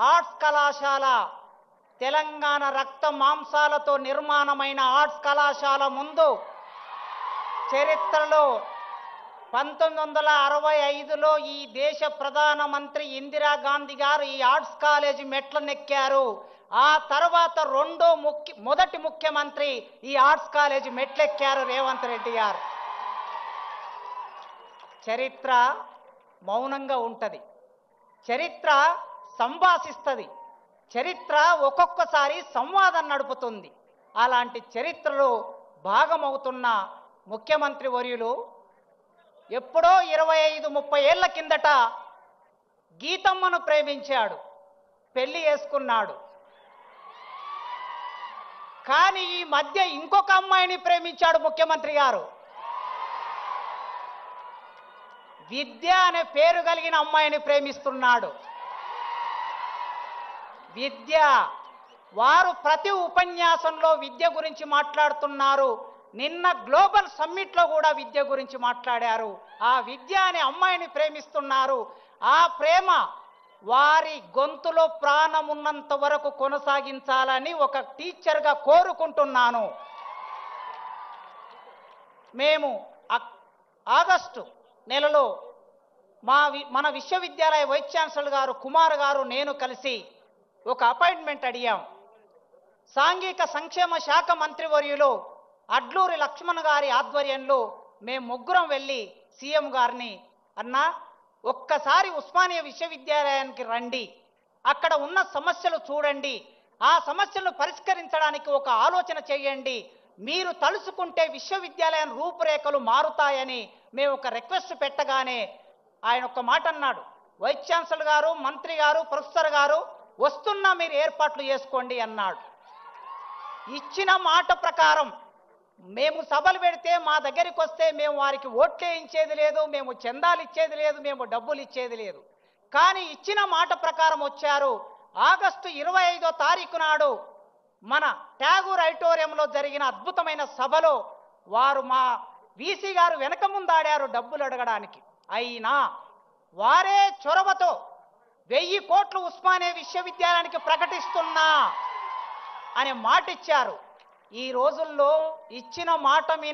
Arts కళాశాల తెలంగాణ రక్త మాంసాలతో నిర్మాణమైన arts కళాశాల ముందు చరిత్రలో 1965లో ఈ దేశ ప్రధానమంత్రి ఇందిరాగాంధీ గారు ఈ ఆర్ట్స్ కాలేజీ మెట్లనెక్కారు. ఆ తర్వాత మొదటి ముఖ్యమంత్రి ఈ ఆర్ట్స్ కాలేజీ మెట్లెక్కారు రేవంత్ రెడ్డి గారు. చరిత్ర మౌనంగా ఉంటది, చరిత్ర సంభాషిస్తుంది, చరిత్ర ఒక్కొక్కసారి సంవాదం నడుపుతుంది. అలాంటి చరిత్రలో భాగమవుతున్న ముఖ్యమంత్రి వర్యులు ఎప్పుడో 25-30 ఏళ్ల కిందట గీతమ్మను ప్రేమించాడు, పెళ్లి చేసుకున్నాడు. కానీ ఈ మధ్య ఇంకొక అమ్మాయిని ప్రేమించాడు ముఖ్యమంత్రి గారు. విద్య అనే పేరు కలిగిన అమ్మాయిని ప్రేమిస్తున్నాడు. విద్య, వారు ప్రతి ఉపన్యాసంలో విద్య గురించి మాట్లాడుతున్నారు. నిన్న గ్లోబల్ సమ్మిట్లో కూడా విద్య గురించి మాట్లాడారు. ఆ విద్య అనే అమ్మాయిని ప్రేమిస్తున్నారు. ఆ ప్రేమ వారి గొంతులో ప్రాణం ఉన్నంత వరకు కొనసాగించాలని ఒక టీచర్గా కోరుకుంటున్నాను. మేము ఆగస్టు నెలలో మన విశ్వవిద్యాలయ వైస్ ఛాన్సలర్ గారు కుమార్ గారు నేను కలిసి ఒక అపాయింట్మెంట్ అడిగాం. సాంఘిక సంక్షేమ శాఖ మంత్రివర్యులు అడ్లూరి లక్ష్మణ్ గారి ఆధ్వర్యంలో మేము ముగ్గురం వెళ్ళి సీఎం గారిని, అన్నా ఒక్కసారి ఉస్మానియా విశ్వవిద్యాలయానికి రండి, అక్కడ ఉన్న సమస్యలు చూడండి, ఆ సమస్యలను పరిష్కరించడానికి ఒక ఆలోచన చేయండి, మీరు తలుచుకుంటే విశ్వవిద్యాలయం రూపురేఖలు మారుతాయని మేము ఒక రిక్వెస్ట్ పెట్టగానే ఆయన ఒక్క మాట అన్నాడు, వైస్ ఛాన్సలర్ గారు, మంత్రి గారు, ప్రొఫెసర్ గారు వస్తున్నా, మీరు ఏర్పాట్లు చేసుకోండి అన్నాడు. ఇచ్చిన మాట ప్రకారం మేము సభలు పెడితే మా దగ్గరికి వస్తే మేము వారికి ఓట్లు వేయించేది లేదు, మేము చందాలు ఇచ్చేది లేదు, మేము డబ్బులు ఇచ్చేది లేదు. కానీ ఇచ్చిన మాట ప్రకారం వచ్చారు. ఆగస్టు 25వ తారీఖు నాడు మన ట్యాగూర్ ఆడిటోరియంలో జరిగిన అద్భుతమైన సభలో వారు మా వీసీ గారు వెనక ముందాడారు డబ్బులు అడగడానికి. అయినా వారే చొరవతో 1000 కోట్లు ఉస్మానియా విశ్వవిద్యాలయానికి ప్రకటిస్తున్నా అనే మాట ఇచ్చారు. ఈ రోజుల్లో ఇచ్చిన మాట మీద